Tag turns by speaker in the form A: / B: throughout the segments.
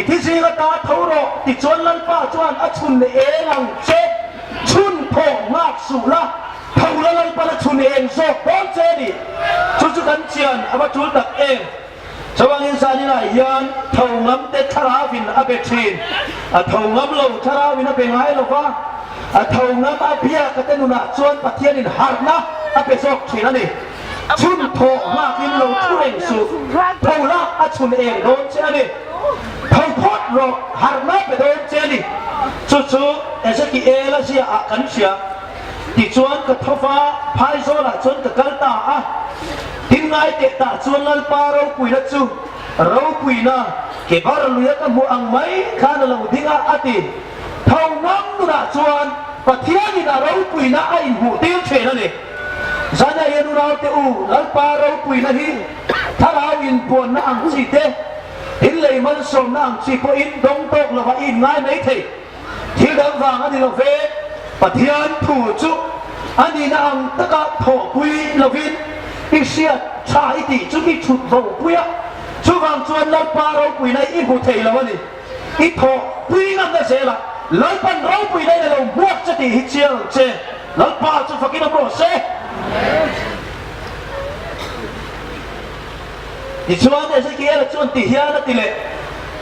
A: ที่ซีก็ตาเท่าโรติดชวนลันป้าชวนอชุนเองหลังเช็ดชุนโผงมากสุละเท่าลันป้าชุนเองโซ่ป้อนเจดิชุกันเชียนอามาชุนตักเองชาวอินสานี่นะยันเท่างำเตทาราวินอาเบชินเท่างำเราทาราวินอาเบงไงหรอวะเท่างำอาเบียกเตนุนะชวนปะเทียนินฮาร์นะอาเบซอกชินันนี่ชุนโผงมากอินเราทุเรงสุเท่าละอาชุนเองโดนเชียนี่ทั้งพอดรอฮาร์มาไปโดนเจนี่จู่ๆเอสกีเอลเซียอากันเชียติดชวนกับทฟ้าพายโซล่าชวนกับกัลตาอ่ะทิ้งไงเตะตาชวนลันปาเราคุยนัดจู่เราคุยนะเก็บเราเลี้ยงมัวอังไม่ข้าเราดิ้งอาติเท่านั้นนะชวนปะเทียนี่นะเราคุยนะไอ้หูเตี้ยเชนั่นเองสัญญาเย็นเราเตอูลันปาเราคุยนะที่ถ้าเราอินปวนนะอังสิเตอินเลยมันส่งนางสิพออินดงตกแล้วว่าอินง่ายไหมทีที่เดิมฟังอันนี้เราเฟปะเทียนถูจุอันนี้นางตะกะโถกุยเราวินอีเสียชาอิติจุกิชุดโถกุยชุฟังชวนเราปาเรากุยในอินหูเทแล้ววันนี้อีโถกุยนั่นก็เสียละเราปันเรากุยในเราบวกจะตีฮิเชียเจเราปาจะฟังกินน้ำร้อนเสดิชวนเอสกีเอลชวนติเฮียนัติเล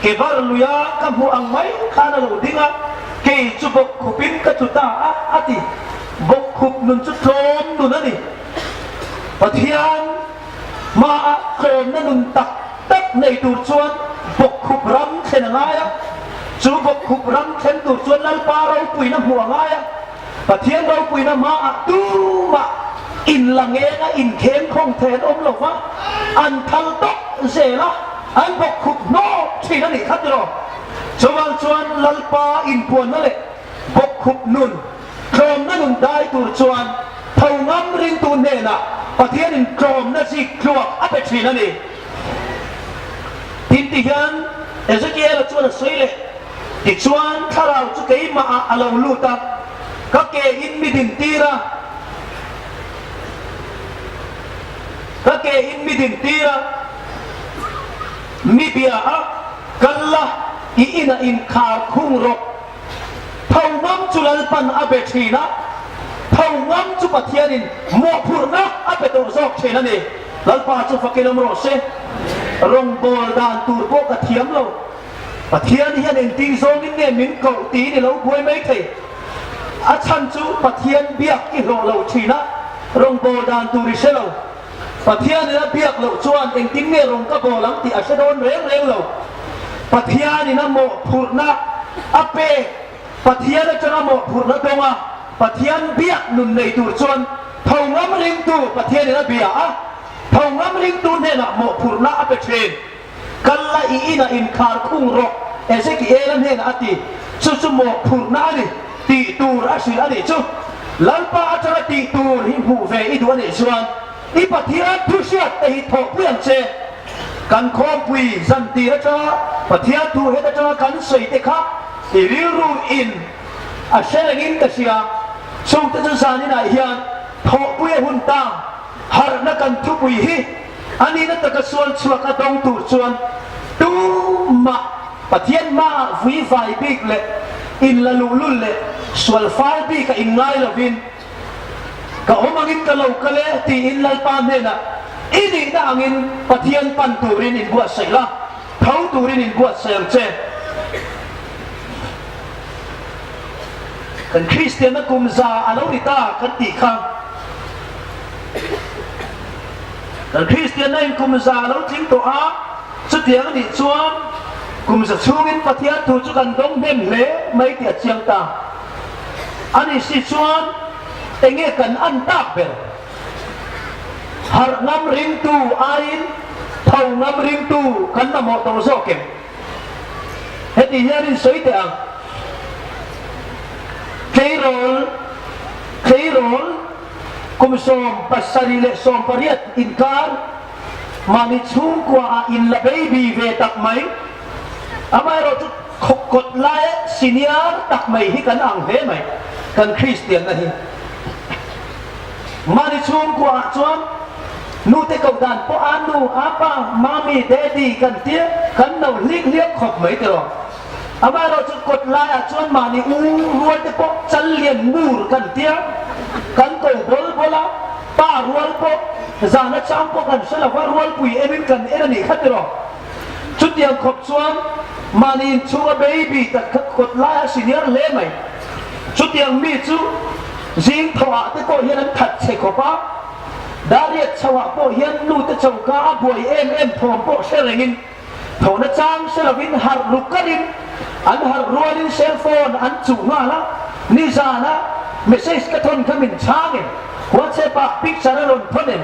A: เก็บาร์ลุยาคัมพูอังไม่ข้านาลูดิ้งะเกี่ยจุบกขุบินกัจุตาอาติบกขุบนุนจุดโทมนุนนั่นนี่ปะเทียนมาเคลนนุนตักในตูดชวนบกขุบรำเช่นไงอ่ะจุบกขุบรำเช่นตูดชวนลัลปาเราปุยน้ำหัวไงอ่ะปะเทียนเราปุยน้ำมาตูมาอินลังเองอินเข้มคงเทนอมหลงวะอันทังตกเสียละอันบกขุบโน่ที่นั่นนี่ครับจ๊ะชวนชวนลัลปาอินปวนนั่นแหละบกขุบนุนโครมนั่นนุนได้ตูชวนเท่างำริงตูนเนน่ะปะเทียนโครมนั่นสิครัวอัปเปอร์ชีนั่นเองทินติยันเอสเกลชวนสวยเลยติชวนข้าเราจะเกี่ยมาอาลาลูตาก็เกี่ยอินมิดินตีระก็เกอินมิดินตีระมิเบียอะกัลละอินอินขาคุ้งรกเท่างำจุลปันอาเบชีนะเท่างำจุปะเทียนินโมพูนะอาเบตโรซอกเชนันเองลัลปาจุฟักเกลมโรเซรงโบลดานตูร์โบกะเทียมเราปะเทียนเฮียนตีโซงินเนี่ยมินเกาตีเนี่ยเราบวยไม่เทอาชันจุปะเทียนเบียกอิโรเราชีนะรงโบลดานตูริเชเราปะเทียนนี่นะเบียกเราชวนเองทิ้งเนี่ยรงก็โบลังที่อาชโดนเร่งเราปะเทียนนี่นะโมพูนะอาเปปะเทียนจะนะโมพูนะตรงอ่ะปะเทียนเบียกหนุนในตูชวนเท่างำริงตูปะเทียนนี่นะเบียอ่ะเท่างำริงตูเนี่ยนะโมพูนะอาเปเชนกัลละอีนะอินคาร์คุ้งรกเอเซกิเอลันเนี่ยนะอติชุโมพูนะนี่ตีตูรัชอันนี้ชุลัลปาจะตีตูหิมหูเฟอีตัวนี้ชวนอีปะเทียนทุเชียแต่หิทอกเพื่อนเชกันคอมปุยสันติระจ้าปะเทียนทูเฮตจ้ากันสวยเตคะอีริรูอินอาเชลงินกะเชียส่งตะจุสานินายยันทอกปุยหุ่นตามฮาร์นักันทุปุยฮีอันนี้นั่นตะกส่วนชัวกระดองตูส่วนตูมาปะเทียนมาวีไฟบิกเลยอินละลุลุเลยส่วนไฟบิกกับอินไงละวินก็อมังอินกะเลวกะเลตีอินลัลปานเนี่ยนะอินี่น่างินปะเทียนปันตูรินอินบัวเสละเท้าตูรินอินบัวเสลเจกันคริสเตียนนักกุมซาอาลาวิตากันตีข้างกันคริสเตียนนักกุมซาเราทิ้งตัวอาสุดเดียงนี่ชวนกุมซาชูงินปะเทียนถูกจุกันดงเด่นเละไม่เตียเชียงตาอันนี้สิชวนเองกันอันตักเบลหากนำริงตูอาอินเท่านำริงตูกันนำหมดตัวโซเกมเฮติยารินสวยแต่อังเคยโรลกุมสมปัสสริเลสมปริยตอินการมานิชุงกว่าอินละเบบีเวตักไหมอามาเราจะกดไล่ซีเนียร์ตักไหมให้กันอังเฮไหมกันคริสเตียนนะฮิมานิชุงกว่าจวน นูเตกดันพออานูอาป้ามามีเดดี้กันเตี้ยกันเราเลี้ยงขบไม่ตลอดอามาเราจะกดไลน์ชวนมานี่รวยแต่พอจันเลียนมูร์กันเตี้ยกันโตบอลบอลป้ารวยพอจานะจ้างพอกันเสละว่ารวยปุยเอ็มินกันนี่ขัดตลอดชุดเดียวขบชวนมานี่ชัวเบบี้แต่กดไลน์สิเนียร์เล่ไหมชุดเดียวมีจูจิงถวะแต่ก็เห็นนั้นถัดเชกป้าดาริชาวะโปเฮียนนูตะชาวกาบวยเอ็มทอมโปเชลงินทอนะจางเชลวินฮารุกรินอันฮารัวลินเซลโฟนอันจูงาละนิซานะเมสเซจกระทนขมินช้างเองวอทแอปพิกชาร์ลอนพนเอง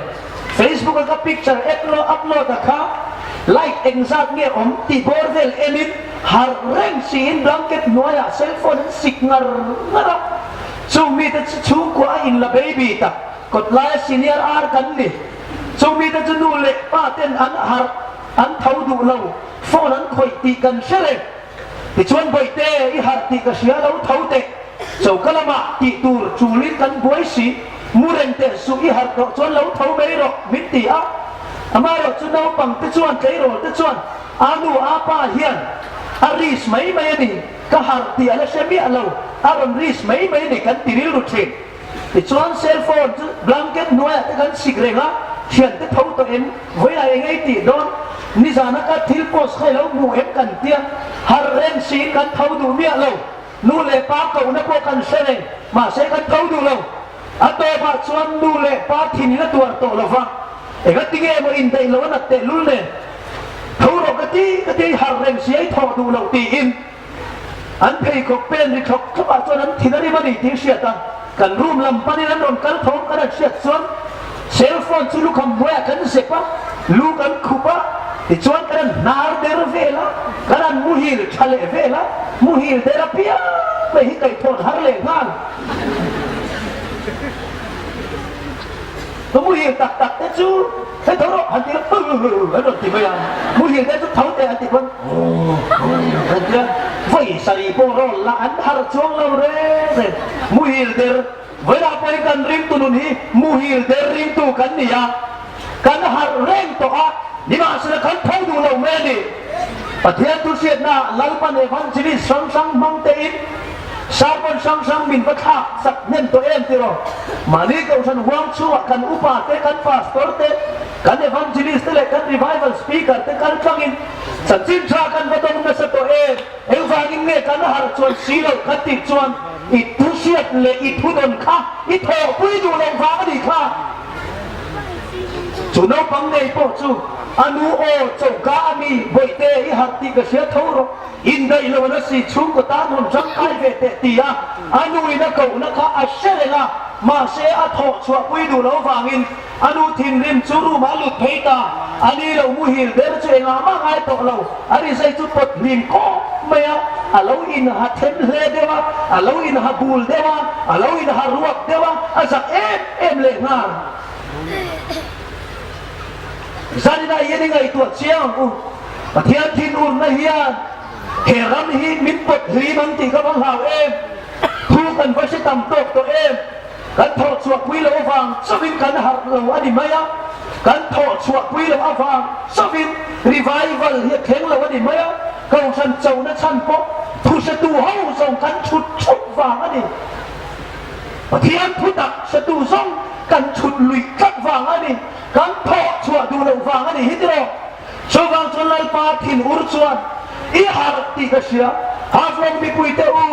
A: เฟซบุ๊กก็พิกชาร์อัพโหลดค่ะไลค์เอ็งซักเงี้ยตีบอร์เวลเอมินฮาร์เรนซีนบลังเก็ตนัวยาเซลโฟนสิกนาร์นะซูมีแต่ชูกว่าอินละเบบี้ตากดไลน์ซีเนียร์อาร์กันนี่ซูมีแต่จะนูเละป้าเต้นอันเท่าดูเราฟอนั้นคอยตีกันเชลที่ชวนไปเตะอีหาตีกันเสียเราเท่าเตะเจ้ากะละมาตีตูร์จูลิกันบวยสีมูเรนเตะสุอีหาก็ชวนเราเท่าไม่หรอกมิตีอ่ะอามาเราจะเอาปังตะชวนใจโรตะชวนอานูอาป้าเฮียนอาริสไม่นี่ก็หาตีอะไรเชมีเราอารมณ์ริสไม่นี่กันตีริลุทรีที่ชวนเซลโฟนบลังเก็ตนัวแต่กันสิกเรงะเขียนแต่เท่าตัวเองเวลาเองไอ้ตีโดนนิสานักทิลโพสให้เรามูเอ็มกันเตี้ยฮาร์เรนซีกันเท่าดูเมียเรานูเล่ป้าเก่านักพวกกันเสนมาเสกันเท่าดูเราอัตโตบาชวนนูเล่ป้าทินิละตัวโตเราฟังเอกติเกมอินเตยเรานักเตะลุนเลยเท่าเรากติฮาร์เรนซีให้ทอดูเราตีอินอันเพย์ก็เป็นริชกขบาชวนนั้นที่นั่นมันดีที่เสียตังกันรูมลำปานี่นั้นโดนกันท้องกันเสียส่วนเซลโฟนชุลุคำบัวกันเสกปะลูกันคุปะที่ชวนกันนาร์เดอร์เวล่ากันมุฮิลทะเลเวล่ามุฮิลเดราพิอาไม่ให้ใครทนฮาร์เลงานมุฮิลตักเตจูให้ทรมานที่ละไอ้รถที่ไม่ยังมุฮิลได้ทุกเท่าแต่อันที่คนอันเดียวไฟใส่โปรละอันฮาร์จวงเราเร่มุฮิลเดอร์เวลาไปกันริมตุนุนีมุฮิลเดอร์ริมตุกันนี่ยากันฮาร์เร่งตัวนี่มาสกันเท่าดูเราแม่ดิประเทศตุเสียนาลัลปันเอวันจิริสังมังเตอินสาบันสังมินประทักสักเน้นตัวเองที่เรามาลีกับฉันหวังชัวกันอุปาเตกันฟาสตอร์เตกันเอวันจิริสเตเลกันรีไวเวลสปีกเกอร์เตกันฟังอินสัจจินชากันประตงเมสตัวเองเอฟังอินเงี้ยกันหาชวนซีโร่กันติดชวนอิทุเสียเลอิทุดนข้าอิโถปุยดูลงฟ้าดีข้าจุนเอาปังในโปจูอนุโอเจ้ากามีบอยเตอีหัตติกเสียทั้งรบอินได้เลวนัสิชุงกตานุนจังไอเวเตตียอนุอินักเอานักอาเชเลงามาเสียอัฐชวปุยดูเราฟังอินอนุทินริมจูรุมาลุดเพตาอันนี้เรามุฮิลเดรเจงามาไงตัวเราอันนี้ใส่จุดปดลิมก็ไม่เอาเราอินหัดเทมเลเดวะเราอินหัดบูลเดวะเราอินหัดรวบเดวะอาศักเอ็มเลงาjadi na iya ni ngai tuat siang patian tin na hian heram hi min pot hi man ti ka bang hau thu kan va se tam tok to kan tho chuak pui lo wang sawin kan har lo ani maya kan tho chuak pui lo awang sawin revival hi kheng lo ani maya kau san chau na chan po thu se tu hau song kan chut wang ani patian thu tak se tu song kan chut lui kat wang aniกันทอชัวดูลงฟังอันนี้ฮิตโรชาวบ้านชนไล่ปาทินอุรชวนอีฮาร์ติกเชียฮาฟลงมีปุยเตอู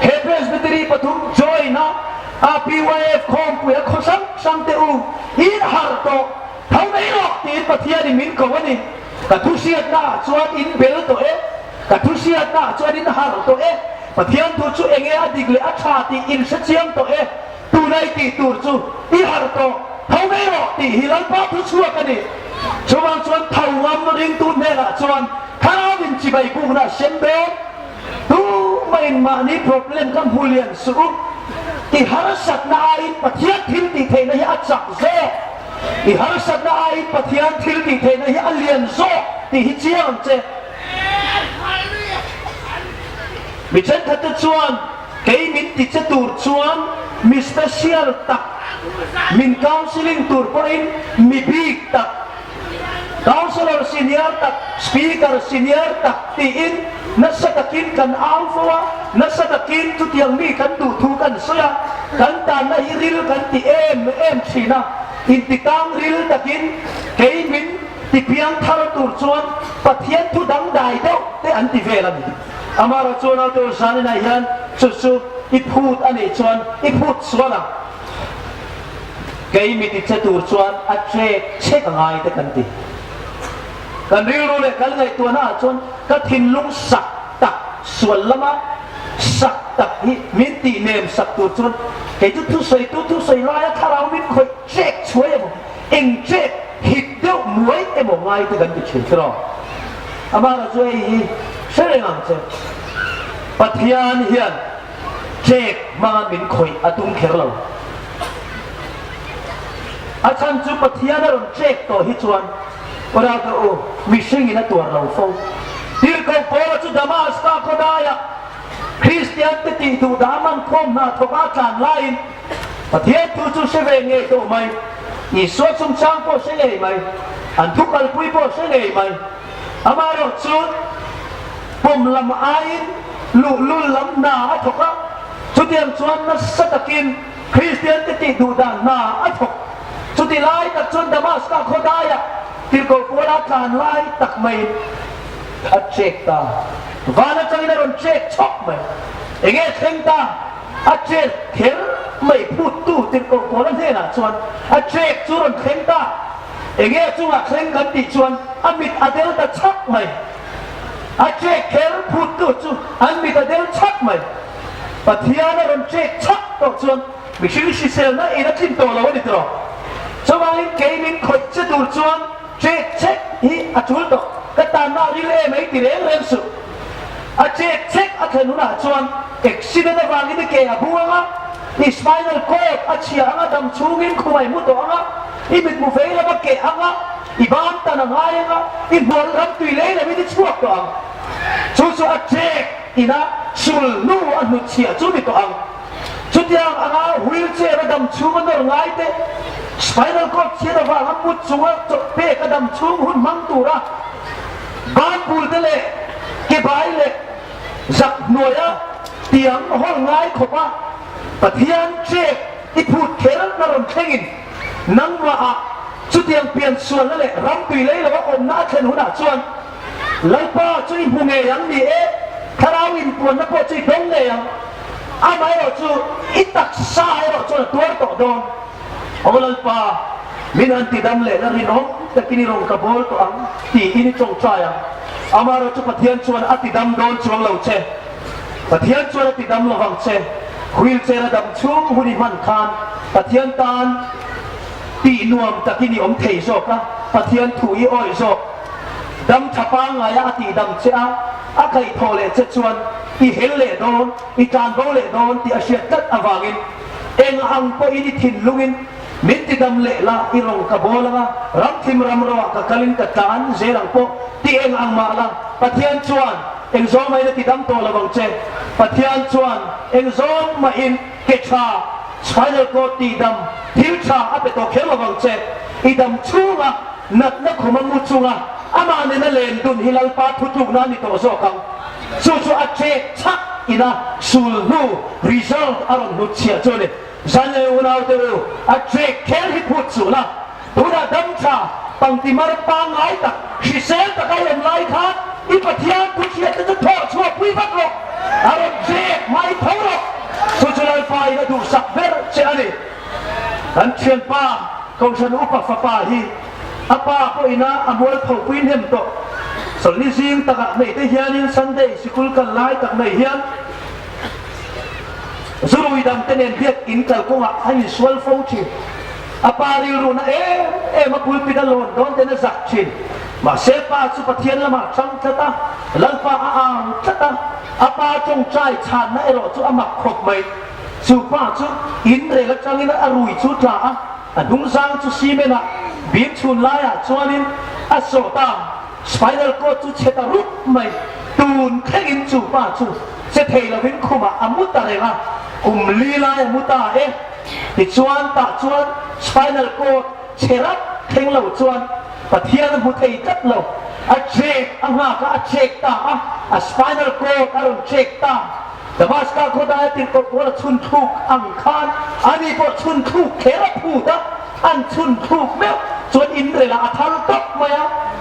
A: เฮเบสบิตรีปฐุมจอยนะอาพีวายเอฟคอมปุยขสังเตอูอีฮาร์โตทำไมหรอกที่ประเทศนี้มินกวันนี้กัทุเชียดนะชวนอินเบลตัวกัทุเชียดนะชวนอินฮาร์ตัวประเทศตัวชูเองอดีกเลยอาชาติอินเชียงตัวตัวไหนตีตัวชูอีฮาร์โตเขาไม่หรอกที่ฮิลันป้าทุชัวกันนี่ชวนเท่างามริงตุนเนี่ยละชวนข้าวินจีใบกุ้งนะเชมเบลตูไม่มานี่ problem กับผู้เรียนสูงที่ฮาร์สัตนายประเทศทิลติเทนให้อัจฉริยะที่ฮาร์สัตนายประเทศทิลติเทนให้อัลเลียนโซที่ฮิจิอันเจมิเช่นทัดชวนเกมินติดจะตูดชวนมิสเตอร์เชียร์ตัก min counseling tur po in mi big tak counselor senior tak speaker senior tak tiin nasa takin kan alpha nasa takin tu tiang mi kan tu thu kan soya kan tan na hiril kan ti em china inti tang ril takin kei min ti piang thar tur chuan pathian thu dang dai deuh te an ti velan amara chuan auto san na hian chu iput ani chuan iput suana kei mi ti chatur chuan a che ngai te kan ti kan ril ro le kal ngai tu na chuan ka thin lung sak tak sual lama sak tak hi min ti nem sak tu chuan kei tu thu sei lai tharau min khoi check chuai mo eng check hit deuh muai emo ngai te kan ti chin tro amara chuai hi serengam che pathian hian check mangan min khoi atung kherlo achan chu pathian ron check to hi chuan ora to o mishing ina tur lo fo tir ko pora chu damas ka khodaya christian te ti tu daman khom na thoka chan lain pathian tu chu se ve nge to mai ni so chung chang po se nge mai an thu kal pui po se nge mai amaro chu pom lam ain lu lam na thoka chu tiam chuan na satakin christian te ti tu dan na athok chu ti lai tak chuan damas ka khodaya tir ko pora chan lai tak mai a check ta vana changina ron check chok mai enge theng ta a check kher mai phut tu tir ko pora he na chuan a check chu ron theng ta enge chunga theng kan ti chuan amit adel ta chak mai a check kher phut tu chu amit adel chak mai pathiana ron check chak to chuan mi shi sel na ina tin to lo ni tro chawai kemin khoi che dur chuan check hi achul to kata na rile mai ti reng su a check a thanu na chuan accident awang ni ke abuanga ni spinal cord a chia anga dam chungin khumai mu to anga i mit mu veila ba ke anga i ban ta na ngai anga i bol ram tui le le mi ti chuak to ang chu a check ina sul nu a nu chia chu mi to ang chu tiang anga wheelchair dam chungan no ngai te spinal cord chia da wa mut chunga to pe ka dam chung hun mang tu ra ban pul te le ke bai le zak noya tiang hol ngai khopa pathian che i phut kher na ron thengin nang wa a chu tiang pian suan le ram tui le wa om na then hu na chuan lai pa chu i hu nge yang ni e tharawin puan na po chu dong le yang amai ro chu i tak sa ro chu tuar to don awalal pa minan ti dam le na rinong takini rong kabol to ang ti ini chong chaya amaro chu pathian chuan ati dam don chuang lo che pathian chuan ati dam lo wang che wheelchair dam chung huni man khan pathian tan ti nuam takini om thei so ka pathian thui oi so dam thapa nga ya ati dam che a kai thole che chuan i hel le don i tan bo le don ti asiat tat awangin eng ang po ini thin lungin minti dam le la irong kabola ram thim ram ro ka kalin ka tan zerang po ti eng ang ma la pathian chuan eng zo mai ti dam to lawang che pathian chuan eng zo ma in ke cha spinal cord ti dam thil cha ape to khel lawang che i dam chunga nat na khoma mu chunga ama ne na len dun hilal pa thutuk na ni to zo kang chu a che chak ina sul nu result aron nu chia chole zanai unau te a check kel hi phut su na pura dam cha pang ti mar pa ngai ta shi sel ta kai em lai kha i pathian ku chia te tho chua pui vak lo aro check mai thoro chu chulai pa ina du sak ver che ani kan chen pa kong san upa fa pa hi apa ko ina amol tho puin hem to sol ni sing ta ka nei te hianin sunday sikul kan lai tak nei hian zurui dam tenen biak in kal ko ai swal fauchi apari ru na ma pul pidalon don tena zakchin ma sepa chu pathian lama chang chata lalpa a chata apa chong chai chan na ero chu amak khop mai chu pa chu in re la changin arui chu tla a dung sang chu simena bim chun la ya chuanin a sota spinal cord chu cheta rup mai tun khengin chu pa chu se thei la vin khuma amut ta re la li la muta ติชวนตาชวนสไปนัลโคดเชรับเข่งเหล่าชวนปะเทียนบุตรไทยจัดเหล่าอาเชกอ่างก็อาเชกตาสไปนัลโคดอารมณ์เชกตาแต่ว่าสกาโคได้ติดกับว่าชุนทุกอังคารอันนี้ก็ชุนทุกเขรับพูดอันชุนทุกแม้ส่วนอินเดียละอัทัลตกม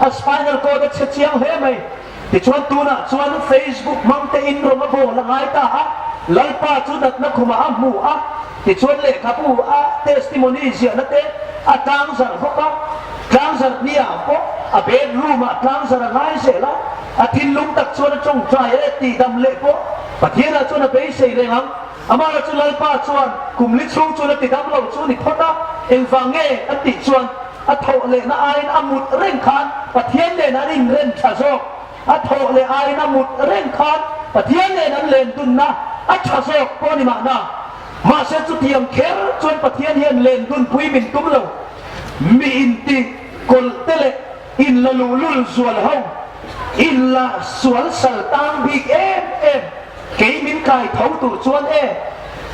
A: าสไปนัลโคดเชียงเฮไหมติชวนตัวน่ะชวนเฟซบุ๊กมังเตอินโรมาโบละไงตาลัลปาจุนักนักขุมาอัมมูติชวนเล็กครับผู้เทสติโมนีเสียนั่นเองจางสารพกจางสารเนี่ยก็เบดรูมาจางสารง่ายเสียละทินลุงตักชวนจงใจเอตีดำเล็กก็ปะเทียนชวนไปเสียเลยครับมาเราชวนลัลปาชวนกลุ่มลิชูชวนติดดำเราชวนนี่พอดเอ็งฟังเง่ติชวนโถเลยนะไอ้อามุดเร่งคันปะเทียนเลยนะริ่งเร่งชาโซโถเลยไอ้อามุดเร่งคันปะเทียนเลยนั้นเล่นตุนนะชาโซก็นี่มานะมาเสจุดเทียมเคร์จนปะเทียนเฮียนเล่นดุนพุยมินตุ้มเรามีอินติกลเตเลอินละลูลุลสวนเฮาอินละสวนสัลตังบิกเอ็มเกมินไก่เท่าตัวชวน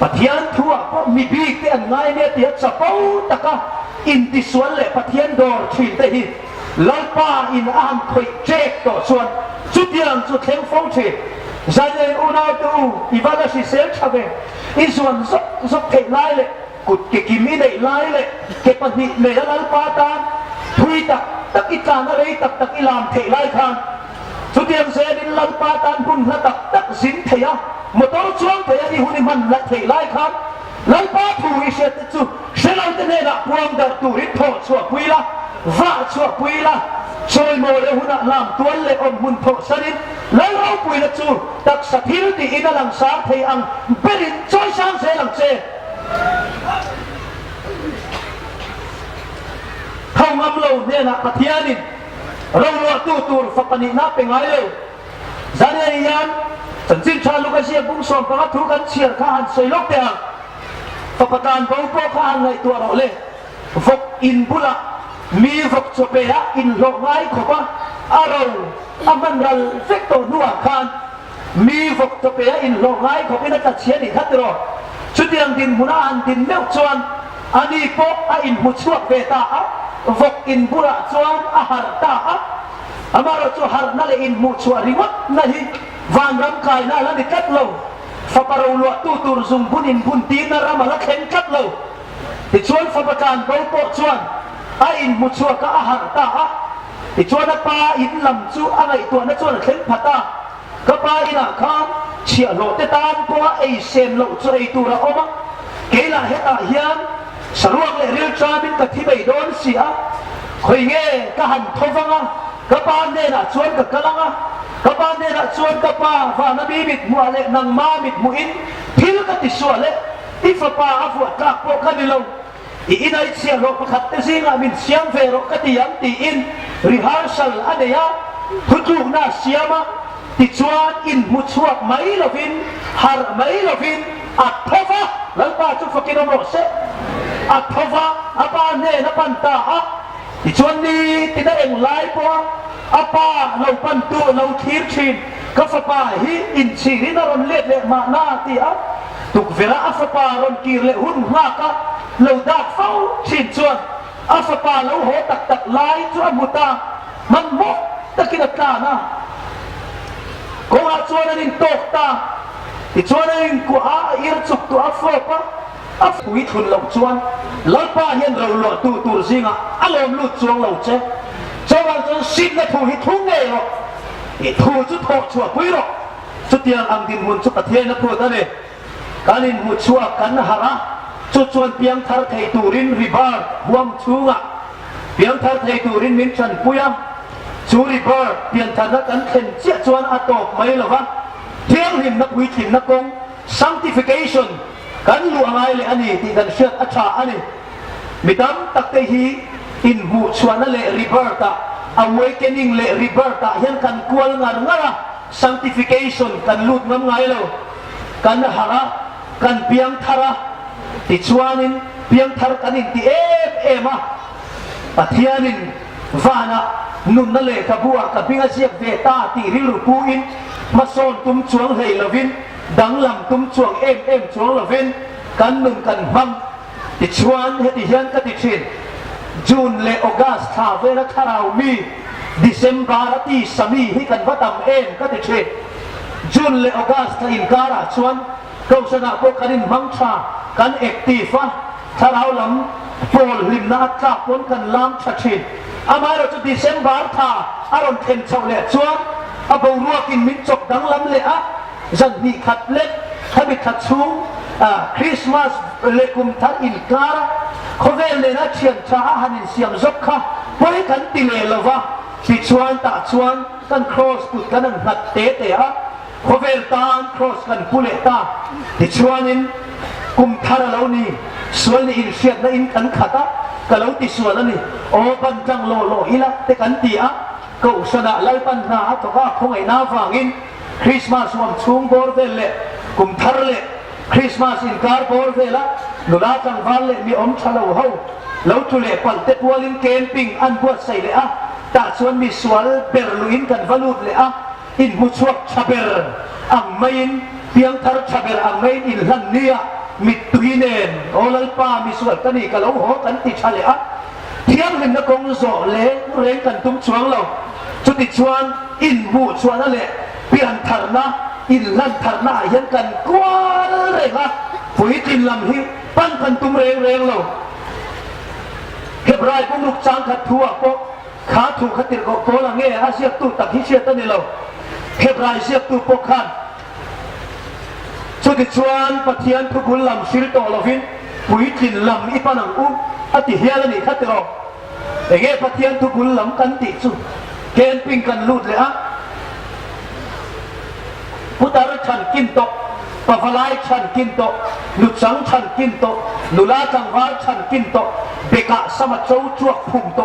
A: ปะเทียนทั่วก็มีบิกเตียนไงเนี่ยเตียจะเป้าตะกะอินติสวนเล่ปะเทียนดอร์ชินเตหิลัลปาอินอามคอยเจกต่อชวนจุดยังจุดเข่งฟงเชZanen una tu ivala si sel chave isuan zok thei lai le kut ke kimi nei lai le ke pani ne lal pata thui tak itan rei tak ilam thei lai khan chutiam se din lal pata bun la tak zin theya motor chuang theya ni huni man la thei lai khan lal pa thu i se chu selai te ne la puang dar tu ri tho chua puila va chua puilaช่วยโมเลหุนะลามตัวเล่อมมุนโถสนิทแล้วเอาปุยละจูตักสะพิลตีอินาลังสาเทียงเป็นช่วยสร้างเสลังเสเข้างำเราเนี่ยนะปะเทียนินเราลัวตูฝักนินาเป็นไงเลยจานยันยันสันจินชาลูกเสียบุ้งสมปะทุกันเชียร์ข้าหันใส่ล็อกเตียงฝักประการเบาโป้ข้าหันในตัวเราเลยฝักอินบุละมีฝักจบไปฮะอินโลกไงขบะเรามันรัลเฟกโตนัวคานมีฝักจบไปฮะอินโลกไงขบอินักเชียร์นี่ทัดรอชุดยังดินมุนาอันดินเมลชวนอันนี้พบอินมุชวกเบตาฝักอินบุระชวนอาหารตาอามาเราชวนหานั่นเลยอินมุชวริวัตนั่นฮิวานรำคายนั่นแล้วนี่กัดเราฝักเราลัวตูรซุงบุญอินบุญตีนรามาละเข็นกัดเราที่ชวนฝักประการเบาโป้ชวนอินมุชวกอาหารตาที่ชวนป้าอินลำจูอะไรตัวนั้นชวนเข็นพัตตาก็ป้าอินข้ามเชี่ยโลเตตานเพราะไอเซมโลจูไอตัวเราออกมาเกล้าเฮตาเฮียนสรุปเลยเรื่องจามินกับที่ไปโดนเสียคุยเงี้ยก็หันทฟังก็ป้าเนี่ยนะชวนกับกะลังก็ป้าเนี่ยนะชวนกับป้าฝ่านบีมิดมัวเล่นังมามิดมุอินพิลกับติสวเล่ที่ฝ่าป้าอาฟัวจากพวกกันนี่เราอินไอเสียโลกขัดซิงอามินเสียงเฟโรกติยันตีอินรีฮาร์ซัลอันเดียทุกน่าเสียมาติชวนอินมุชวกไม่ลวินฮาร์ไม่ลวินอัตทว่าแล้วป้าจุฟกินโมเสอัตทว่าอาป้าเนนปันตาติชวนนี้ติดเองไล่ปัวอาป้าเราปันตัวเราทีร์ชินก็ฝป้าฮีอินชีรินารอนเล็ดเล็มาหน้าตีตุกเวลาอัฟปารอนกีเลหุ่นมากะเราดักเฝ้าชินชวนอัฟปาเราโหตักไล่ชวนมุตามันมกตะกินตานะกูอาชวนนั่นตกตาที่ชวนนั่นกูอาอิรจุกตัวอัฟปะอัฟวิทุนเราชวนเราป้าเห็นเราหล่อตูซิงอ่ะอารมณ์ลุดชวงเราเจ้เจ้าวันจนสิ้นและถูกหิทุ่งเงยหรอกหิถูกจุดโถชัวปุยหรอกจุดยังอังดินมุนจุดประเทศนับพูดนั่นเองการอินมุชวกันหาระจุดชวนเพียงทาร์ไทตูรินริบาร์บวมชูงะเพียงทาร์ไทตูรินมินชันปุยมชูริบาร์เพียงทาร์กันเข็นเจียชวนอัตโตไม่หรอวะเที่ยงหินนักวิถินนักกง sanctification กันหลวงไงเลยอันนี้ที่กันเชื่ออัจฉริอันนี้มิดำตักเตหีอินมุชวนั่นเลยริบาร์ตา awakening เลยริบาร์ตาเห็นกันกวนงานงั้น sanctification กันลุดงั้นไงเรากันหาระกันเพียงทาระติชวานินเพียงทาระกันอินที่เอมาปะเทียนินวานะนุนนั่นเลยกับบัวกับพิงอาเซียเวตาตีริลูปูอินมาโซนตุ้มช่วงเฮลวินดังลำตุ้มช่วงเอ็มช่วงลวินกันนุนกันบัง ติชวนเฮติเฮียนก็ติชินจูนเลออกัสทาเวลคาราวมีดิเซมบาร์ตีสามีให้กันวัดตำเอ็นก็ติชินจูนเลออกัสทาอินการะชวนเขาชนะพวกกันมังชากันเอกตีฟ้าถ้าเราลำโฟลลิมนาจับวนกันล้ำชัดชินอามาเราจะดิเซมบาร์ทาอารมณ์เทนชาวเล่ชวนอาบูรัวกินมินจบดังลำเละจันมีขัดเล็กถ้ามีขัดสูงคริสต์มาสเลกุมทัดอินการะเขาเวลเลยนะเชียนชาหันเสียงจบค่ะเพราะกันติเลลวะปิดชวนตาชวนกันครอสกุดกันนั่งหัดเตะเขาเวลตานครอสกันปุเลตาติชวนนินกุมทาราเหล่านี้ส่วนอินเชียนอินกันขัดก็เหล่าติส่วนนั้นนี่โอ้ปันจังโลอีละแต่กันตีก็อุศนาไล่ปัญหาตัวก็คงไอ้น้าฟังอินคริสต์มาสวันช่วงบอร์เวลเล่กุมทาราเล่คริสต์มาสอินการบอร์เวล่ะนุราจังวันเล่มีอมชาลาวเฮาแล้วทุเล่ปันเตปัวลินเกมปิ้งอันบวชใส่เล่ตาส่วนมีสวลเบรลุอินกันวาลุดเล่อินมุชวกชาเบรอัมไม่นเพียงทาร์ชาเบรอัมไม่นอินลันเนียมิดตุยเนนโอลัลปามีสวลกันนี่ก็แล้วหัวกันติชาเล่เที่ยงเห็นนักกงโซเล่เร่งกันตุ้มชวงเราจุดติชวนอินบูชวนนั่นแหละเปลี่ยนทาร์นะอินลันทาร์นะยันกันกว้าเลยละผู้หิตินลำหิปั้นกันตุ้มเร่งเราเฮบรายพวกลูกจ้างขัดทัวพวกขาถูกขัดติดก็โกลังเงี้ยอาเซียตู้ตักที่เชียตันนี่เราเฮบรายเสียตู้พวกขันสุดที่ชวนปะเทียนทุกคนลำสิริโตเราฟินผู้หิตินลำอีปานังอุ้มอติเฮียแล้วนี่ขัดติดเราแต่เงี้ยปะเทียนทุกคนลำกันติดสุดเกณฑ์ปิ้งกันลุดเลยพุทธรัชชันกินโตปะฟลายชันกินโตนุสังชันกินโตนุลาจังวาชันกินโตเบกะสมัจโจจวกพุ่งโต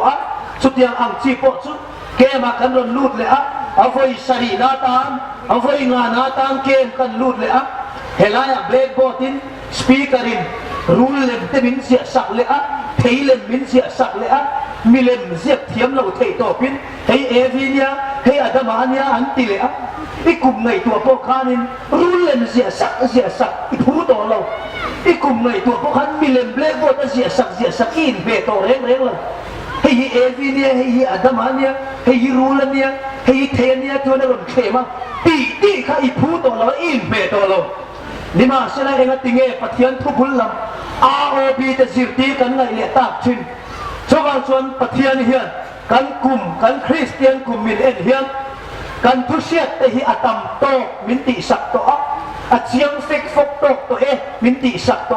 A: สุดยังอังจีโปสุดเกมากันรุนลุดเลยเอาไฟสรีนาตามเอาไฟงานาตามเกมกันลุดเลยเฮลายเบลกบอตินสปีกเกอรินรูลเลมเตมินเสียสักเลยเทเลมมินเสียสักเลยมิเลมเสียเทียมเราเทโตปินเฮเอวีเนียเฮอดามาเนียอันติเลยอีกลุ่มในตัวพวกข้านินรูลเลมเสียสักอีผู้ต่อเราอีกลุ่มในตัวพวกข้ามิเลมเบลกบอตินเสียสักอินเบโตเร่งเราเฮเอวีเนียเฮอดามาเนียเฮรูลเนียเฮเทเนียตัวนั้นเราเขมาตีข้าอีผู้ต่อเราอินเบโตเรานี่มาเสนาเองติงเอปะเทียนทุกคนลำอาโอบีจะสิบตีกันไงเละตาชินชาวบ้านส่วนปะเทียนเฮียนกันกลุ่มกันคริสเตียนกลุ่มมินเอ็นเฮียนกันทุเชียตแต่ฮีอัตมโตมินติสักโตอาเชียงฟิกฟกโตตัวมินติสักโต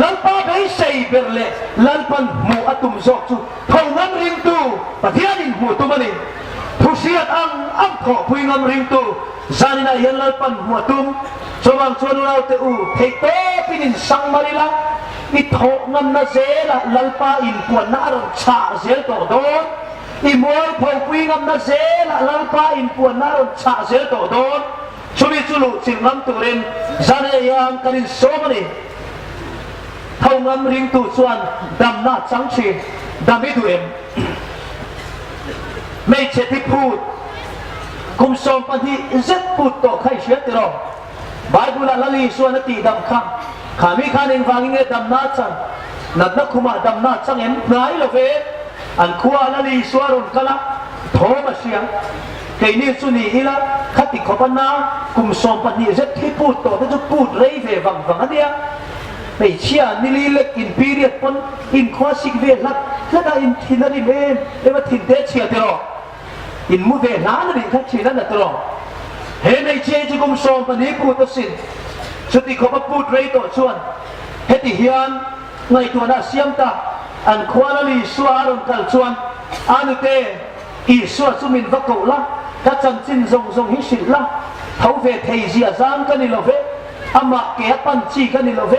A: ลัลปาไปใส่เบรเล่ลัลปันมูอัตุมจอกจูเท่านั้นริงตูปะเทียนินมูตุมันนี่ทุเชียตอังขอพุยงามริงตูจานินายันลัลปันมูตุมชาวบ้านส่วนเราเตอูเทโตปินินสังมาริลาอิทโหงันนาเซลลัลปาอินปวนนารุชาเซลโตโดนอิมวยพงปิงันนาเซลลัลปาอินปวนนารุชาเซลโตโดนชุลิชุลุสิงห์ตุเรนจานิยังกันอินโซมันนี่เท่างามริงตูส่วนดำนาจังชีดำไม่ดูเอ็มไม่เช็ดที่พูดคุมสมปันที่เจ็ดพูดต่อใครเชื่อติรอบายบุลลลีส่วนตีดำข้างขามีข้านึงฟังเงี้ยดำนาจังนัดนักขุมาดำนาจังเอ็มไหนล่ะเวอันขวาลลีส่วนรุนกะละโทมาเสียงเกนี่สุนีอีละขัดติขบันนาคุมสมปันที่เจ็ดที่พูดต่อที่จะพูดเร่เวฟังอันเนี้ยไม่เชื่อนี่ลีเล็กอินพีเรียดปนอินควาสิกเวลัดแล้วได้อินทินาริเมนเอวทินเดเชียติรออินมุเวนานนี่ขัดชีนั่นติรอเห็นในเจจิกุมสมปันนี้พูดตัดสินสุดที่เขาพูดเรื่องต่อชวนเฮติเฮียนในตัวน่าเสียมตาอันควาลลีสวารุนกัลชวนอันเตอีสวาสุมินวักละถ้าจันจินทรงหิสิละเท่าเวทเฮียจามกันนี่ละเวอามาเกียปันจีกันนี่ละเว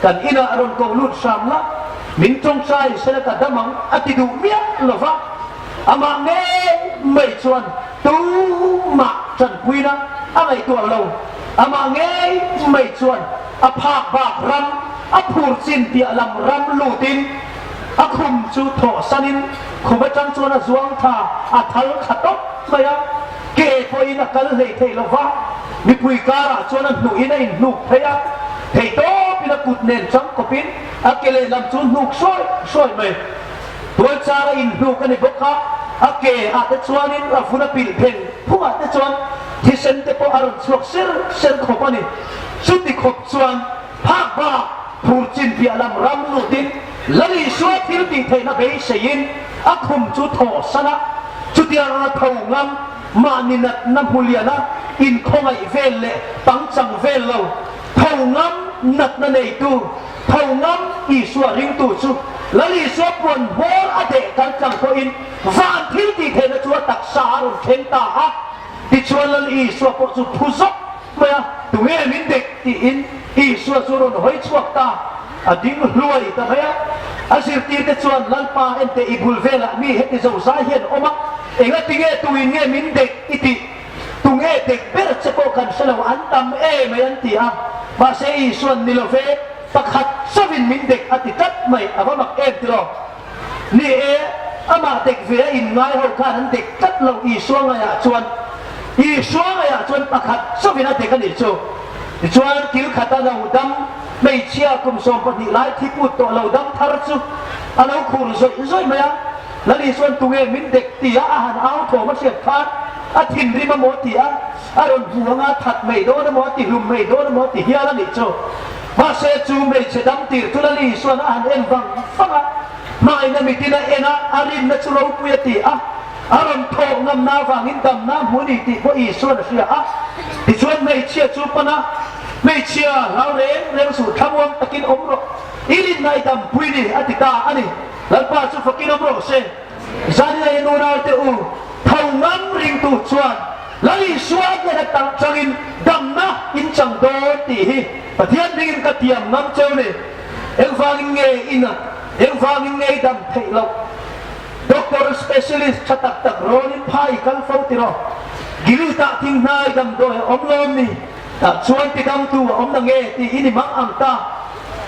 A: กันอินาอรุณกอลุดสามละมินจงใจเสนกัดดมังอติดูเมียละวะอามาเงยไม่ชวนตูมาจันคุยนะอะไรตัวเราอามาเงยไม่ชวนอาภาคบากรำอาพูดสินเตียลำรำลูตินอาคุมจูโถสันินคุมจังชวนอาจวงท่าอาทัลขัดตบไม่ยังเกยพอยนักกัลเลยเทลวะมีปุยการะชวนหนุ่ยในหนุ่มพยาเทโตป ปินกุดเน้นจังก็ปินอักเกเลลำจุนนุกช่วยไหมตัวจารินนุกันในบกะอักเกอาจจะชวนนินฟุนปิลเพนผู้อาจจะชวนที่เซนเตปอารมณ์สวกเซนขบอันนี้สุดที่ขบชวนภาคบ่าผู้จินพิอาลัมรำลุดินและลิสวดที่ติเทนเบยเสียนอักขุมจุดโถสนะจุดที่เราทงงมานินัดน้ำพุเลียนะอินคงไอเวลเล่ปังจังเวลเราทงงนัดนั่นเองตูทงงอีสวริงตูสุและลิสวดบนโบลอเดกันจังโคอินวันที่ติเทนจวดตักสารุนเข่งตาที่ชวนและอีสวดปสุผู้ซบเมื่อตัวเองมินเด็กที่อินอีสวดสุรุนหอยชวกตาดิ้งรวยแต่เมื่ออาศัยที่จะชวนลันปาเอ็นเตอิบุลเวลมีเหตุจะสาเหตุออกมาเองติเงตัวเองมินเด็กอิติตุงเด็กเปิดเฉพาะกันสลาวอันตามไม่อันที่มาเสียส่วนนิโลเฟปักขัดสวินมินเด็กอติจัดไม่อาว่ามักที่รอนี่อามาเด็กเวียอินไงเขาข้านั้นเด็กจัดเราส่วนไงชวนปักขัดสวินเด็กกันอีกชวนกิลขัดเราดำไม่เชื่อกุมสมปฏิไลที่พูดตัวเราดำทาร์จุอันเราคูณซอยไหมแล้วนี่ส่วนตัวเองมินเด็กตีอาหารเอาโถมาเสียบคานอาทินริมาโมติอารมณ์หัวงาถัดไม่โดนโมติลุมไม่โดนโมติเฮียแล้วนี่โจมาเสจูไม่เสดำตีทุลลีส่วนอาหารเอ็นฟังมาอินามิตินาเอ็นะอารินนัชโลกุยติอารมณ์โถงำนาฟังอินดำน้ำหัวนี่ติพออีส่วนเสียที่ส่วนไม่เชื่อจูปนะไม่เชื่อเราเร่งสู่ทำวงตะกินอมรกอิรินนายดำปุยนี่อติตาอันนี้แล้วป้าสุฟกินอมรกเซจานี่นูนาเตอูทางน้ำริงตูชวนแล้วอีสวนเนี่ยตั้งจังอินดำนะอินจังโดตีฮีปะเทียนริงกะเทียมน้ำเจ้าเนี่ยเอ็งฟังเงยอินะเอ็งฟังเงยดำเทลกด็อกเตอร์สเปเชียลิสต์ชัดตักโรนินพายกันฟาวติโรกิริตาทิ้งนายดำโดยอมลมนี่ชวนติดดำตัวอมนังเงยที่อินิมังอังตา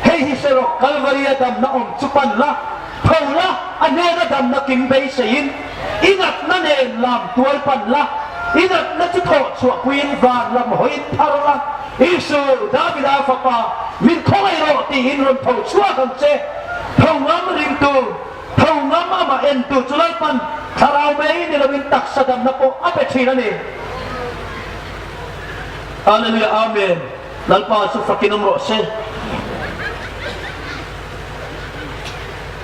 A: เฮฮิเซโรกัลวารียดำนะอมจุปันละเท่าละอันนี้นะดำนักกินเบยเสียนอินัดนั่นเองลำตัวปันละอินัดนั่นจะโทษชัวควินฟานลำหอยทารละอิสุดาบิดาฟปามินคอยโรตีอินรนโทชัวกันเจเท่างามริงตูเท่างามมาเอ็นตูจุลปันคาราเมย์นี่เราบินตักสะดำนับโออัปเชีนั่นเองอาเลลูยาอาเมนนัลปาสุฟกินอมโรเซ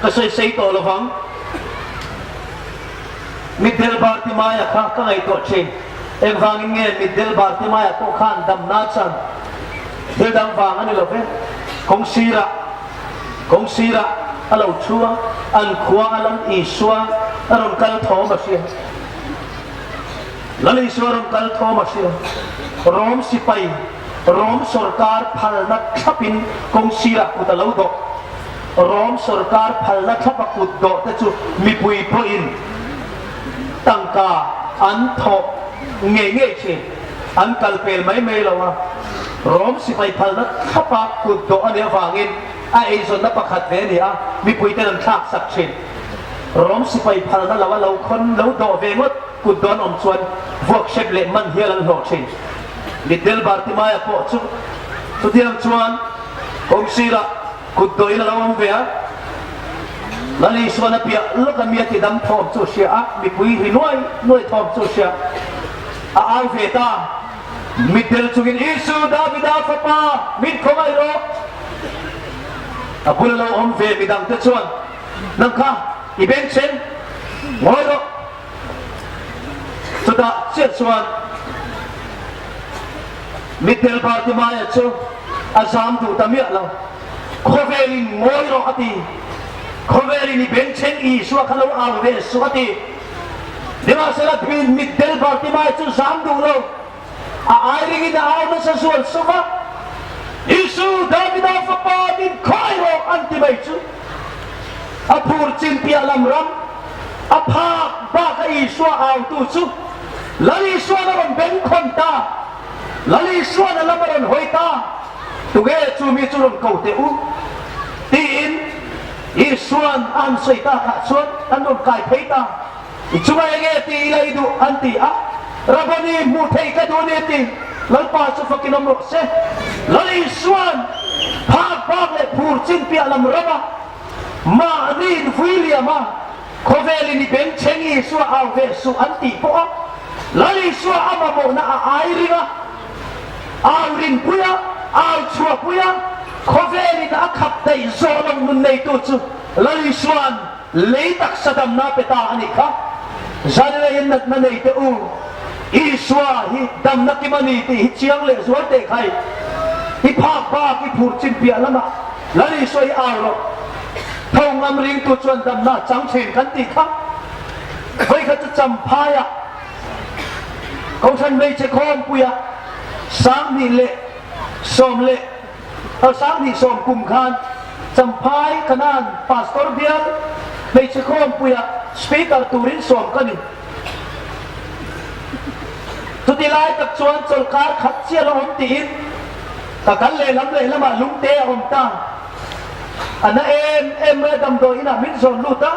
A: ก็ใส่ตัวละฟังมิดเดิลบาร์ติมายาข้างไอ้ตัวเชงเอ็งฟังเงี้ยมิดเดิลบาร์ติมายาตัวข้างดำนาจันเดิลดำฟังอันนี้เราเป็นคงซีระเราชัวอันขวาอันอีชัวอารมณ์กัลโทมาเสียแล้วอีชัวอารมณ์กัลโทมาเสียรอมสิไปรอมสรการพัลนักขับินคงซีระอุตลาดรอมสรการพัลนักขับกุดโดแต่จู่มีปุยพอินตั้งกาอันทบเงี้ยเชอันกัลเปลไม่ละวะรอมสิไปพัลนักขับกุดโดอันเดียฟังอินไอ้ส่วนนับประคัดเวนี่มีปุยเต็มฉากสักเช่นร้อมสิไปพัลนั่นละว่าเราคนเราโดเวงดกุดโดนอมส่วนพวกเชฟเล่มันเฮียลันหอกเช่นดิเดลบาร์ติมายาโคชุสุดที่อันชวนคงซีระกุดโดยเราอมเวียแล้วนี่ส่วนนับเปียแล้วก็มีที่ดำทอมโซเชียมีปุยหินน้อยทอมโซเชียอาเวตามิดเดลชุกินอิสุดาบิดาฟปามิดคงไอโรอาบุลเราอมเวมิดังเตชวนนังค่ะอีเบนเชนงอยโรสุดาเสียชวนมิดเดลบาร์ติมายาชูอาซามดูตามีเราโคเวลินงอยโรอติโคเวลินอีเบนเชนอีชัวขลุ่มอาเวสวัติเดี๋ยวเสร็จพินมิดเดลบาร์ติมายาชูซามดูเราอาริกินอาอุนเสส่วนสุภาอิสุดาบิดาฟปาดินคอยโรอันติเบจูอาพูดจินพิอาลัมรัมอาภาคบากอิสวาเอาตุสุลลิสวานรัมเบนคนตาลลิสวานรัมรันหอยตาตุเกจูมิจุรนเกาเตอุตีนอิสวานอันสวยตาขัดสวนอันนนกายเพตาอิจุมาเงตีไลดูอันติอะรับบานีมุทัยกระโดเนติลัลปาสุฟกินอมรเซลลิสวาน ภาคภาคเลยพูดจินเปียลำระบะมานี่ฟิเลียมาโคเวลินี่เป็นเชงีสัวเอาเวสุอันติปะลลิสัวอามาโมนาไอริกะเอารินปุยะเอาชัวปุยะโคเวลิน่าขับได้โซลงนุนในตัวจูลลิสวนเลยตักสะดำนาเปตาอันนี้ค่ะจานเลยนัดนั่นในตัวอีสวาฮิดำนักมันนี่ที่เชียงเลยสวนเด็กใครที่ภาคบ้าที่พูดจินเปียละมาแล้วนี่สวยเอาหรอกทงงามริงตัวชวนดำนาจังเฉินกันตีครับเฮ้ยเขาจะจำพายะของฉันไม่ใช่ข้อมปุยะสามนี่เละสมเละเอาสามนี่สมกุมขานจำพายขนาดพาสตอร์เบียลไม่ใช่ข้อมปุยะสปีกเกอร์ตูรินสมกันนี่ทุติลายกับชวนโซลการขัดเชียร์ลมตีนแต่กันเลยล้ำเลยแล้วมาลุงเตะอมตาอันนั้นเอ็มเมื่อดำโดยน่ะมินโซนลูตา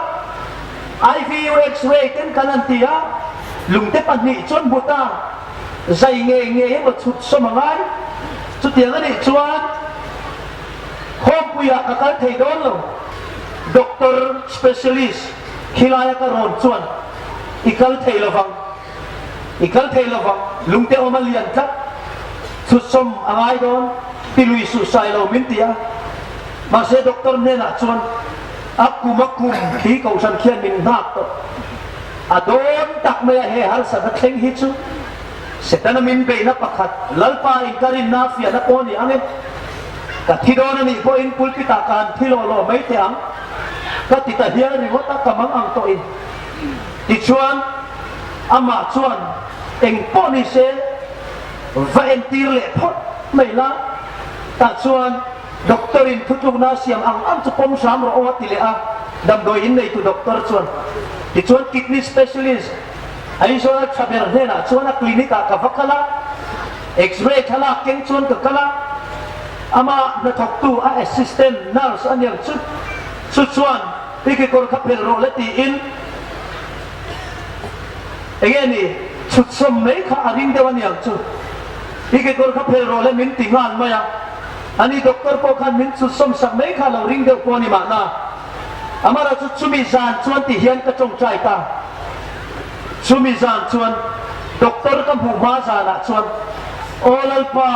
A: ไอวีเอ็กซ์เรย์กันกันตีอ่ะลุงเตะปันนี่ชวนบุตรใจเงี้ยเงี้ยว่าชุดสมังไงชุดเดียวกันนี่ชวนข้อมปุยะกับการเทโดนลงด็อกเตอร์สเปเชียลิสต์คิลายกับรอนชวนอีกการเทลฟังอีกครั้งเทลว่าลุงเตอมาเลียนครับสุดสมอะไรโดนที่ลุยสุดสายเรามินตีอะมาเสด็จด็อกเตอร์เนี่ยนะชวนอักกุมักกุมที่เขาสังเกตมินนักตัวอโดนตักเมียเฮฮัลสักเข่งฮิตซูเสร็จนั้นมินเบย์นับประคัดลัลปาอินการินนาฟิอานักโอนี่อันนี้กับที่โดนนี่พออินพุลพิตาการที่โลไม่เที่ยงก็ติดแต่เฮียริวตักกำมังอังตัวอินที่ชวนอามาชวนเอ็งป้อนี่เซ่ว่าเอ็งตีเล่พอดไม่ละแต่ชวนด็อกเตอร์อินทุกลูกนาเสียงอังจะปมสามรอติเลอะดำโดยอินในตัวด็อกเตอร์ชวนที่ชวนคิดนี่สเปเชียลิสต์ไอ้ชวนชาเบอร์เนี่ยนะชวนคลินิกกับฟักละเอ็กซเรย์ขละเก่งชวนกับขละอามาในทอกตู้แอสซิสแตนต์นัร์สอันยังสุดชวนที่คือคนขับเพลโรเลตีอินเอ็งนี่ชุดสมัยข้าริงเดวันยังชุดที่เกิดกับเพลโรและมินติงานมายังอันนี้ด็อกเตอร์พอขันมินชุดสมัยข้าเราริงเดวคนนี้มานะอามาเราชุดสุมิจานชวนที่เฮียนกระจงใจตาสุมิจานชวนด็อกเตอร์กับผู้มาจานะชวนโอลัลปา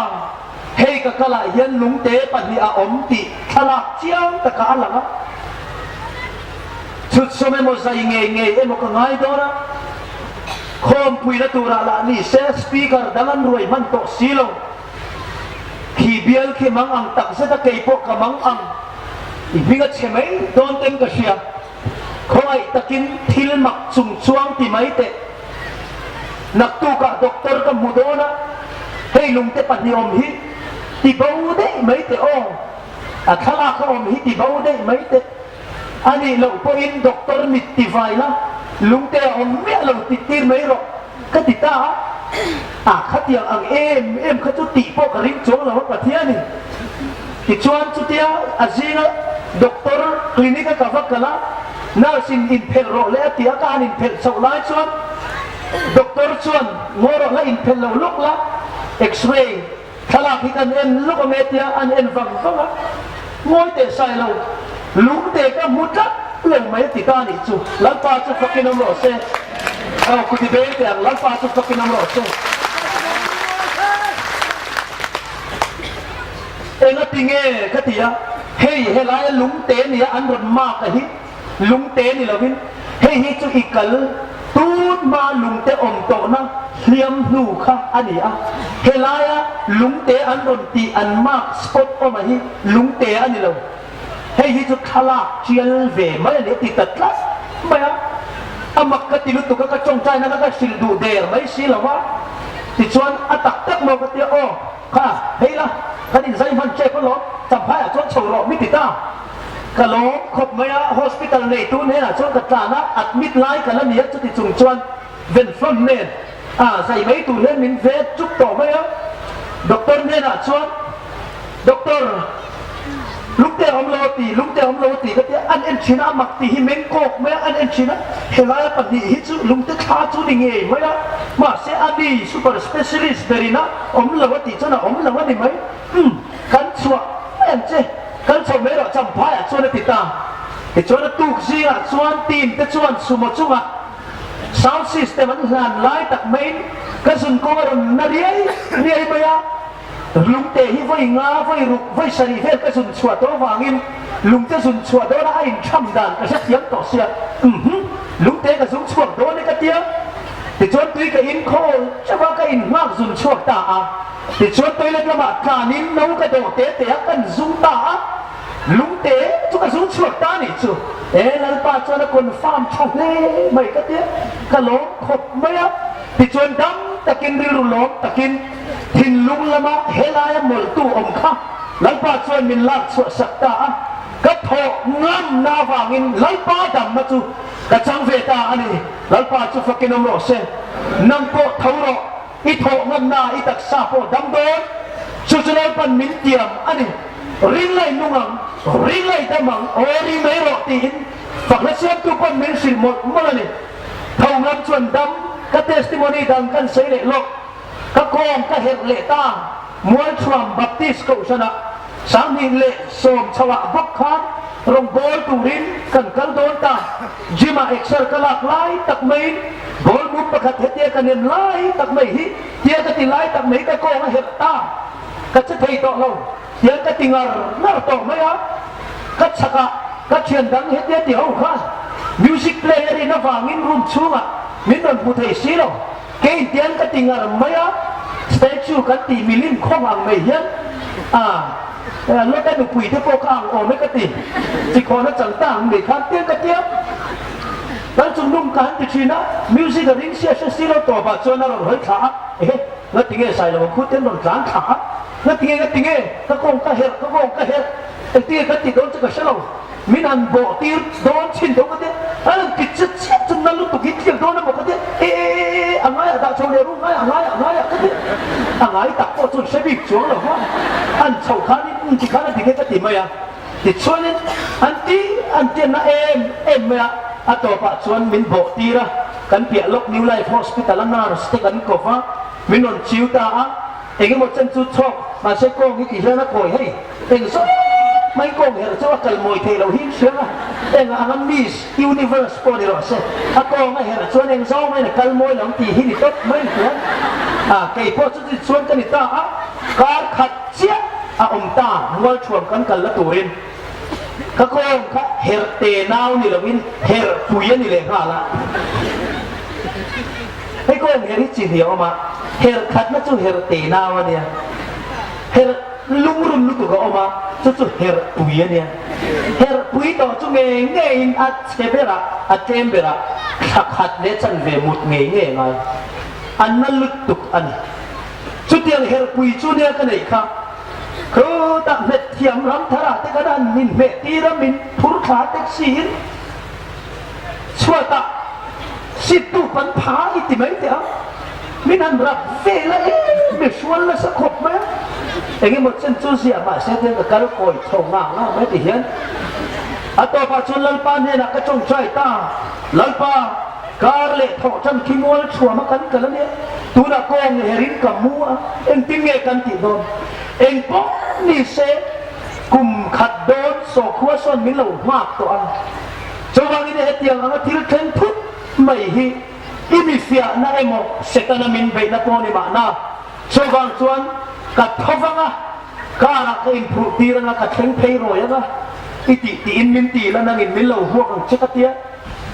A: เฮกับกะละเฮียนลุงเตปันนี่อาอมติขลักเจียงตะกาลังอ่ะชุดสมัยโมใจเงี้ยเงี้ยเอ็มก็ง่ายตัวนะคอมพุยละตัวละนี่เซสปีกร์ดังรวยมันโตซีลงขีเบียลขีมังอังตักเสตะเกยปกมังอังอีพิกัดเชมัยโดนเต็มกระเชียคอยตะกินทิลมักสุ่มช่วงที่ไม่เตะนักตู้กับด็อกเตอร์กับมุดนะให้ลุงเตปันนิอมฮิที่เบาได้ไม่เตะอ้ออะขลาเขาอมฮิที่เบาได้ไม่เตะอันนี้เราพออินด็อกเตอร์มิดติไฟละลุงเตะอมเมียเราติดตีนไม่หรอกก็ติดตาขัดอย่างอังเอ็มเขาจุดติพวกริมโจงเราว่าประเทศนี่ที่ชวนจุดเดียวอาชีพด็อกเตอร์คลินิกกับฟักกันละน่าสินอินเพลโรและที่อาการอินเพลสาวไลชวนด็อกเตอร์ชวนงอรและอินเพลเราลุกละเอ็กซเรย์ขลักที่กันเอ็นลุกเมตียอันเอ็นฟังละงอยเตะใส่เราลุงเตะก็มุดละเรื่องไม่ติดตานี่จูลัลปาจูฟักกินน้ำร้อนเซ่เอาคุณที่เบย์แต่ลัลปาจูฟักกินน้ำร้อนเซ่เอ็งก็ติงเง่ก็ตีอะเฮ้ยเฮลัยลุงเตะนี่อันรถมากอะฮิลุงเตะนี่เราวินเฮ้ยจูอีกกันตูดมาลุงเตะอมโตนะเลี้ยมหูค่ะอันนี้อะเฮลัยลุงเตะอันรถตีอันมากสปอตออกมาฮิลุงเตะอันนี้เราเฮ้ยจุดขลักเชียลเวไม่เนี่ยติดตัดลัสไม่อะอามักกติลุตุกกระจงใจนั่นก็สิลดูเดร์ไม่สิละวะติดชวนอัตักตักมองกติโอค่ะเฮ้ยละคดีใจมันเจ็บก็หรอจำพายชวนโฉลมิติตากะโหลขบไม่อะฮอสพิทอลในตู้เนี่ยชวนกระจานะอัดมิดไลท์กันแล้วเนี่ยจะติดจุงชวนเวนฟลอมเนี่ยใส่ไม่ตู้เนี่ยมินเวทจุกต่อไม่อะด็อกเตอร์เนี่ยชวนด็อกเตอร์ลุงเตะอมโลตีก็เตะอันเอ็นชินะมักตีหิเมนโกกไม่อันเอ็นชินะเฮลายปัดนี่ฮิจูลุงเตะขาจูดิ่งเองไม่ละมาเสียอันนี้ซูเปอร์สเปเชียลิสต์เบรินะอมโลตีจนะอมโลตีไหมกันชัวไอ้ เอ็นเจกันชมไม่หรอกจำพายชวนติดตามแต่ชวนตุกซีอ่ะชวนตีนแต่ชวนสมจุงอ่ะ sound system มันหลานไล่ตักเมนก็สุนโกรนนาเรียไปอ่ะลุงเตะที่ไฟงาไฟรุกไฟสรีเฟลก็สุนชวดตัววางินลุงจะสุนชวดตัวได้ช่ำดันก็สักยังต่อเสียลุงเตะก็สุนชวดตัวนี่ก็เตี้ยแต่ชวนตุยก็อินโคจะว่าก็อินมากสุนชวดตาแต่ชวนตุยเล็กละมาการนินน้องก็โดดเตะกันสุนตาลุงเตะทุกสุนชวดตานี่จู่แล้วป้าชวนคนฟาร์มทะเลไม่ก็เตี้ยก็หลงขบไม่อ่ะแต่ชวนดำตะกินริรุหลงตะกินทินลุงละมาเฮลายหมดตู้อมข้าแล้วป้าชวนมินลักสวดสักตาก็โถงามนาฟางินแล้วป้าดำมาจู่กระชังเวตาอันนี้แล้วป้าจู่ฟักกินอมรสเซนังโปเท่าโรอีโถงามนาอีตักซาโปดำโดนจู่ๆแล้วปันมินเตียมอันนี้ริงไลนุ่งริงไลดำมังโอริไม่รอตีนฝักละเสียตุปันมินสิหมดมาเลยเท่างามชวนดำก็เทสติโมนีดังกันเสียเลยโลกก็โกงก็เห็นเละตามวยทรัมบัพติสก็ชนะสามีเละสมชวะบักขันรงโบลตูรินกันโดนตาจิมาเอ็กเซอร์ก็หลากหลายตักไม่โบลมุมประคัดเทียกันเงินไล่ตักไม่ฮิเทียกันตีไล่ตักไม่ก็โกงเห็นตาก็จะเทต่อเราเทียกันตีงานน่าต่อไหมอ่ะก็ชักก็เชียนดังเห็นเดียวข้ามิวสิกเพลย์ในน้ำฟังอินรุ่มชูอ่ะมินโดนพูดให้สิโลเกี่ยเตียนกันตีงานไหมอ่ะสเตจูกันตีมิลินข้องอ่างไม่เห็นแล้วก็ดูปุ๋ยที่พวกข้างโอ้ไม่กระติสิคนนั้นจังตั้งเด็กข้างเตี้ยกระเตี้ยแล้วจุ่มนุ่มกันติดชีนะมิวสิกริงเสียสิเราต่อไปจนเราเฮ้ยขาแล้วทิ้งใส่เราพูดเต้นโดนกลางขาแล้วทิ้งก็โกงก็เห็ดไอ้เตี้ยก็ติดโดนจะกระเช้ามินันโบตีโดนชินโดนก็เตี้ยกิจเช็ดจนนั่นลุกตุกิจโดนนั่นบอกก็เตี้ยอะไรอะตาชาวเรือรู้ไหมอะไรก็เตี้ยอะไรตักโคตรใช้บิดช่วงหรอวะอันชาวข้านี่ที่ข้านี่ก็ติดไหมอ่ะติดชวนนี่อันที่น่ะเอ็มอ่ะอัตโตปะชวนมินโบตีระกันเปียลกนิวไลฟ์ฮอสพิทอลนาร์สเตกันกฟ้ามินนชิวตาเองหมดเส้นจุดชกมาเช็คกล้องนี่กี่เรื่องนักโวยให้เองสุดไม่โกงเหรอเจ้ากัลมวยเทเราหิ้งเชื่อเองอันมิสยูนิเวอร์สปอร์ตเราเสียถ้าโกงไม่เหรอชวนเองซ้อมไม่เนี่ยกัลมวยหลังตีหิ้งนี่ก็ไม่เหรอไก่พ่อสุดชวนกันนี่ตาการขัดเชี่ยอมตาเมื่อชวนกันละตัวเองก็โกงก็เฮร์เตนาวนี่เราวินเฮร์ปุยนี่เลยค่ะละให้โกงเฮร์จีเดียวมาเฮร์ขัดมาจู่เฮร์เตนาวเนี่ยเฮร์ลุงรุ่นลุกก็ออกมาจู่เฮร์ปุยเนี่ยเฮร์ปุยต่อจู่เงี้ยอัดเชเบระอัดเจมเบระขัดเนี่ยจันเวมุดเงี้ยไงอันนั้นลุกตุกอันจู่เดียวเฮร์ปุยจู่เนี่ยกันไหนครับคือตักเม็ดเทียมรำธาราเตกระดานมินเม็ดตีรมินพุรขาเต็กซีนชัวตาสิตุปันผาอิติไม่เดียวมินันรับเฟลไม่ชวนละสักขบไหมเองหมดเส้นจูเสียมาเส้นเดียวกับการโกยชงงาไม่ติเห็นอัตโตปะชนลัลปาเนี่ยนะกระจงใจตาลัลปาการเละทอจันขี้มัวชัวมากันแล้วเนี่ยตัวนักโกงเฮรินกับมัวเอ็งติ้งเงกันติโดนเองพบนี่เสกุมขัดโดนโศกหัวส่วนมิลล์มากตัวอันจงวางนี่เตียงอันที่เข่งทุบไม่ฮีอิมิเฟียน่าเอโมเสตนามินเบย์นักโมนี่มานะจงวางส่วนกัดทวังอ่ะการักอินพูตีระนักเข่งเพย์รอยอ่ะอิติอินมินตีแล้วนั่งอินมิลล์หัวกันเช็คเตีย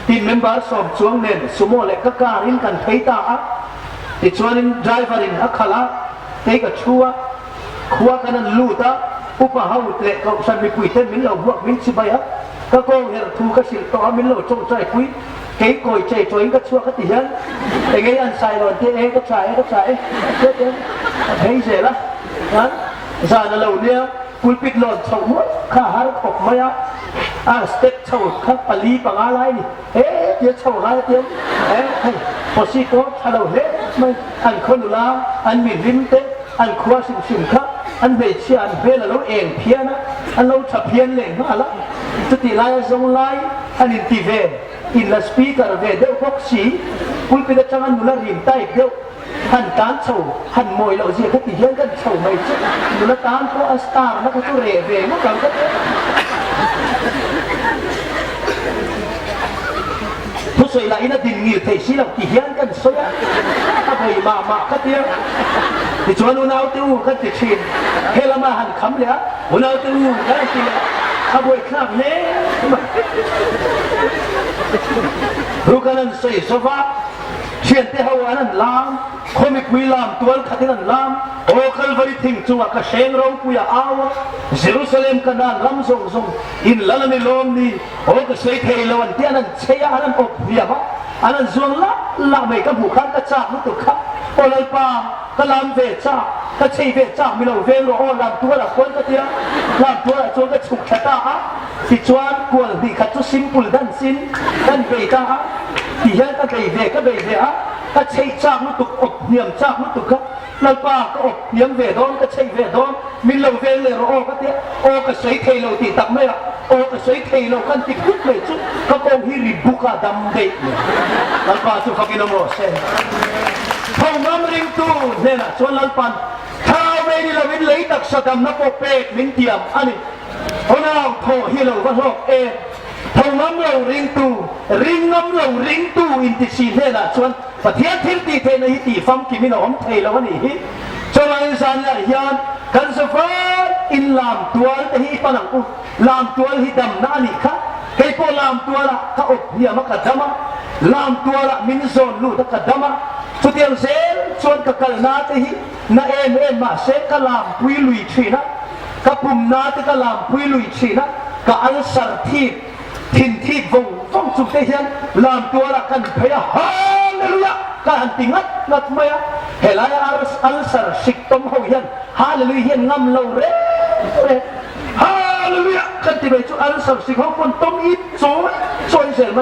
A: ทีมเมมเบอร์สอบช่วงเน้นสมมติเล็กการินกันเพย์ตาอ่ะที่ชวนอินไดรเวอร์อินอัคลาเทกชัวขวากันนั้นลูตาอุปหาวุธเล็กเขาฉันมีคุยเต้นมิลล์หัวมิลล์สิบายะก็โกงเฮร์ทูก็สิตัวมิลล์จงใจคุยเก๋โกยใจจอยก็ชัวก็ตีฉันแต่ไงอันใส่หล่นที่ก็ใส่เจ๊เฮ้ยเสร็จละนั้นซานาเราเนี่ยคุยปิดหล่นเฉาหมดข้าหาขบมาอ่ะสเต็ปเฉาข้าปลีปังอะไรนี่เดี๋ยวเฉาอะไรเดี๋ยวพอสิโก้ชาเราเฮ้ไม่อันคนดูแลอันมีริมเต้อันขวาสิข้าอันเบชอันเบลเราเองเพี้ยนะอันเราฉับเพี้ยนเลยมาละจุดที่ไล่ส่งไล่อันอินทีเวอินละสปีกเกอร์เวเดียวพวกสีคุยไปแต่จังอันดูแลริมใต้เดียว หันการโชว์หันมวยเราเสียก็ตีเฮียนกันโชว์ไม่ใช่ดูแลการเพราะอัสตาร์นักตุเรเวงกันก็ผู้สวยละอินาดินงี้เทศิลป์ตีเฮียนกันสวยถ้าไปมาก็เดียวที่ชวนอุณาติวก็ติดชินเฮลมาหันคำเลยอุณาติวได้ทีละขบวนข้ามเนี่ยรู้กันนั่นสิสวะเชียนเทฮาวานั่นลามคมิกวิลามตัวขัดนั่นลามโอคัลวาริทิงจังกะเชงเราปุยอาวเยรูซาเล็มกันนั่นลำส่งอินลัลมิลอมนี่โอกะเชยเทลวันที่นั่นเชียนั่นอบเบียบอันนั้นส่วนละไม่กับบุคคลกระชากมุตุขะโอลปากะลามเวชากะเชยเวชามิโลเวโรโอลามตัวละคนกะเดียลามตัวละจงกะฉุกชะตาสิจวนกวนดีขัดจุซิมปุลดันซินดันเวกาที่เห็นก็ไปเวก็ไปเวะก็ใช้จากมุตุกอบเนียมจากมุตุกะแล้วป้าก็อบเนียมเวดอนก็ใช้เวดอนมิโลเวเลโรโอก็เดียโอก็ใช้เทโลตีตักไม่ละโอก็ใช้เทโลกันติดคุกเลยจุก็คงฮิริบุกาดำเด็กแล้วป้าจุฟักินโมเซนพอมันริงตูเนี่ยนะชวนลันปันถ้าไม่ได้ละวินเลยตักสะดำนับโอเปกมินเทียมอันนี้โอ้น้าโทฮิโลก็โลเอทงน้ำเราริงตูริงน้ำเราริงตูอินทิชีเทนะชวนประเทศที่ตีเทนฮิตีฟังกิมินอมเทลวันนี้ชวนอินสานละยานกันสฟาอินลามตัวที่ฮิปนังอุลามตัวฮิดำนานิคะใครพอลามตัวละก็อบเหี่ยมกัดดมาลามตัวละมินโซนลูตกัดดมาสุดที่เซลชวนกักลนาที่ฮินาเอ็มมาเซกลามพุยลุยชีนะกับปุ่มนาที่กลามพุยลุยชีนะกับอัลสารทีทินที่วงต้องสุดที่เห็นลามตัวละกันพยาฮาเลลูยาการติงัดนัดไม่เฮลายอัลสารสิกตมเขาเห็นฮาเลลูยางำเราเร่ฮาเลลูยากันที่ไปจุอัลสารสิกเขาคนต้มอิดโซ่เสร็จไหม